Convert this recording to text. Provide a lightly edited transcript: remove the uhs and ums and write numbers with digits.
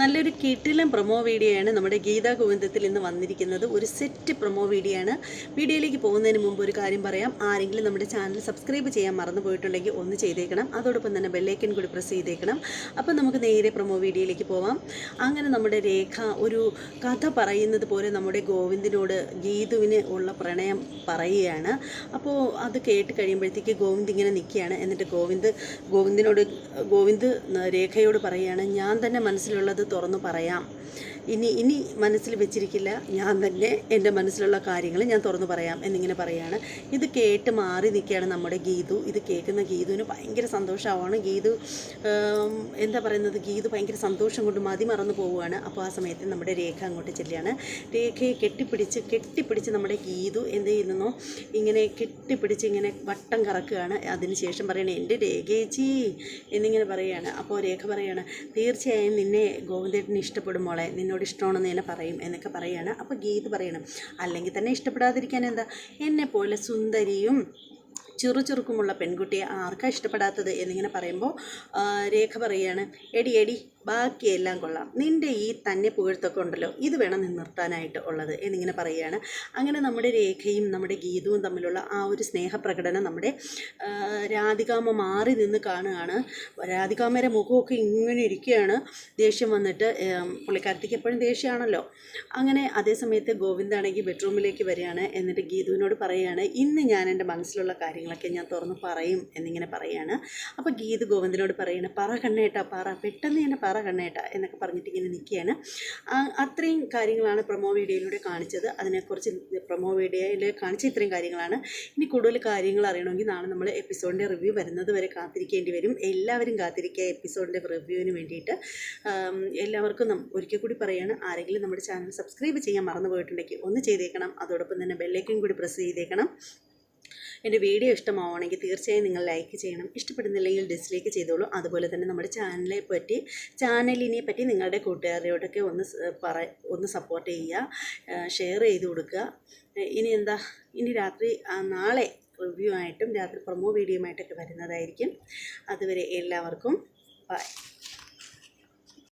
നല്ലൊരു കിടിലൻ promo video ആണ് നമ്മുടെ ഗീതാ ഗോവിന്ദത്തിൽ ഇന്ന് വന്നിരിക്കുന്നത്. ഒരു സെറ്റ് പ്രൊമോ വീഡിയോ ആണ്. വീഡിയോയിലേക്ക് പോകുന്നതിന് മുമ്പ് ഒരു കാര്യം പറയാം. ആരെങ്കിലും നമ്മുടെ ചാനൽ സബ്സ്ക്രൈബ് ചെയ്യാൻ മറന്നു പോയിട്ടുണ്ടെങ്കിൽ ഒന്ന് ചെയ്തേക്കണം. അതോടൊപ്പം തന്നെ ബെല്ലൈക്കൻ കൂടി പ്രസ് ചെയ്തേക്കണം. അപ്പോൾ നമുക്ക് നേരെ പ്രൊമോ വീഡിയോയിലേക്ക് പോവാം. അങ്ങനെ നമ്മുടെ രേഖ ഒരു കഥ പറയുന്നത് പോലെ നമ്മുടെ ഗോവിന്ദിനോട് ഗീതുവിന് ഉള്ള പ്രണയം പറയുകയാണ്. അപ്പോൾ അത് കേട്ട് കഴിയുമ്പോഴത്തേക്ക് ഗോവിന്ദ് ഇങ്ങനെ നിൽക്കുകയാണ്. എന്നിട്ട് ഗോവിന്ദ് രേഖയോട് പറയുകയാണ്, ഞാൻ തന്നെ മനസ്സിലുള്ളത് തുറന്നു പറയാം. ഇനി മനസ്സിൽ വെച്ചിരിക്കില്ല, ഞാൻ തന്നെ എൻ്റെ മനസ്സിലുള്ള കാര്യങ്ങൾ ഞാൻ തുറന്നു പറയാം എന്നിങ്ങനെ പറയുകയാണ്. ഇത് കേട്ട് മാറി നിൽക്കുകയാണ് നമ്മുടെ ഗീതു. ഇത് കേൾക്കുന്ന ഗീതുവിന് ഭയങ്കര സന്തോഷമാവാണ്. എന്താ പറയുന്നത്, ഗീതു ഭയങ്കര സന്തോഷം കൊണ്ട് മറന്നു പോവുകയാണ്. അപ്പോൾ ആ സമയത്ത് നമ്മുടെ രേഖ അങ്ങോട്ട് ചെല്ലുകയാണ്. രേഖയെ കെട്ടിപ്പിടിച്ച് നമ്മുടെ ഗീതു എന്ത് ചെയ്യുന്നോ ഇങ്ങനെ കെട്ടിപ്പിടിച്ച് ഇങ്ങനെ വട്ടം കറക്കുകയാണ്. അതിനുശേഷം പറയണേ, എൻ്റെ രേഖേച്ചി എന്നിങ്ങനെ പറയുകയാണ്. അപ്പോൾ രേഖ പറയുകയാണ്, തീർച്ചയായും നിന്നെ ഗോവിന്ദേട്ടന് ഇഷ്ടപ്പെടും മോളെ, നിന്നോട് ഇഷ്ടമാണെന്ന് തന്നെ പറയും എന്നൊക്കെ പറയുകയാണ്. അപ്പോൾ ഗീത് പറയണം, അല്ലെങ്കിൽ തന്നെ ഇഷ്ടപ്പെടാതിരിക്കാൻ എന്താ, എന്നെ പോലെ സുന്ദരിയും ചുറുചുറുക്കുമുള്ള പെൺകുട്ടിയെ ആർക്കാ ഇഷ്ടപ്പെടാത്തത് എന്നിങ്ങനെ പറയുമ്പോൾ രേഖ പറയുകയാണ്, എടി ബാക്കിയെല്ലാം കൊള്ളാം, നിൻ്റെ ഈ തന്നെ പുകഴ്ത്തൊക്കെ ഉണ്ടല്ലോ, ഇത് വേണം നിർത്താനായിട്ട് ഉള്ളത് എന്നിങ്ങനെ പറയുകയാണ്. അങ്ങനെ നമ്മുടെ രേഖയും നമ്മുടെ ഗീതവും തമ്മിലുള്ള ആ ഒരു സ്നേഹപ്രകടനം നമ്മുടെ രാധികാമ്മ മാറി നിന്ന് കാണുകയാണ്. രാധികാമ്മയുടെ മുഖമൊക്കെ ഇങ്ങനെ ഇരിക്കുകയാണ്, ദേഷ്യം വന്നിട്ട്. പുള്ളിക്കാരത്തേക്ക് എപ്പോഴും ദേഷ്യമാണല്ലോ. അങ്ങനെ അതേസമയത്ത് ഗോവിന്ദാണെങ്കിൽ ബെഡ്റൂമിലേക്ക് വരികയാണ്. എന്നിട്ട് ഗീതുവിനോട് പറയുകയാണ്, ഇന്ന് ഞാൻ എൻ്റെ മനസ്സിലുള്ള കാര്യങ്ങളൊക്കെ ഞാൻ തുറന്ന് പറയും എന്നിങ്ങനെ പറയുകയാണ്. അപ്പോൾ ഗീത് ഗോവിന്ദനോട് പറയുകയാണ്, പറ കണ്ണേട്ടാ പറ, പെട്ടെന്ന് തന്നെ പറ കണ്ണേട്ടാ എന്നൊക്കെ പറഞ്ഞിട്ട് ഇങ്ങനെ നിൽക്കുകയാണ്. അത്രയും കാര്യങ്ങളാണ് പ്രൊമോ വീഡിയോയിലൂടെ കാണിച്ചത്. അതിനെക്കുറിച്ച് പ്രൊമോ വീഡിയോയിൽ കാണിച്ച ഇത്രയും കാര്യങ്ങളാണ്. ഇനി കൂടുതൽ കാര്യങ്ങൾ അറിയണമെങ്കിൽ നാളെ നമ്മൾ എപ്പിസോഡിൻ്റെ റിവ്യൂ വരുന്നത് വരെ കാത്തിരിക്കേണ്ടി വരും. എല്ലാവരും കാത്തിരിക്കുക എപ്പിസോഡിൻ്റെ റിവ്യൂവിന് വേണ്ടിയിട്ട്. എല്ലാവർക്കും ഒരിക്കൽ കൂടി പറയുകയാണ്, ആരെങ്കിലും നമ്മുടെ ചാനൽ സബ്സ്ക്രൈബ് ചെയ്യാൻ മറന്നു പോയിട്ടുണ്ടെങ്കിൽ ഒന്ന് ചെയ്തേക്കണം. അതോടൊപ്പം തന്നെ ബെല്ലൈക്കൻ കൂടി പ്രസ് ചെയ്തേക്കണം. എൻ്റെ വീഡിയോ ഇഷ്ടമാവുകയാണെങ്കിൽ തീർച്ചയായും നിങ്ങൾ ലൈക്ക് ചെയ്യണം. ഇഷ്ടപ്പെടുന്നില്ലെങ്കിൽ ഡിസ്ലൈക്ക് ചെയ്തോളൂ. അതുപോലെ തന്നെ നമ്മുടെ ചാനലിനെ പറ്റി നിങ്ങളുടെ കൂട്ടുകാരോടൊക്കെ ഒന്ന് സപ്പോർട്ട് ചെയ്യുക, ഷെയർ ചെയ്ത് കൊടുക്കുക. ഇനി നാളെ റിവ്യൂ ആയിട്ടും രാത്രി പ്രൊമോ വീഡിയോ ആയിട്ടൊക്കെ വരുന്നതായിരിക്കും. അതുവരെ എല്ലാവർക്കും ബൈ.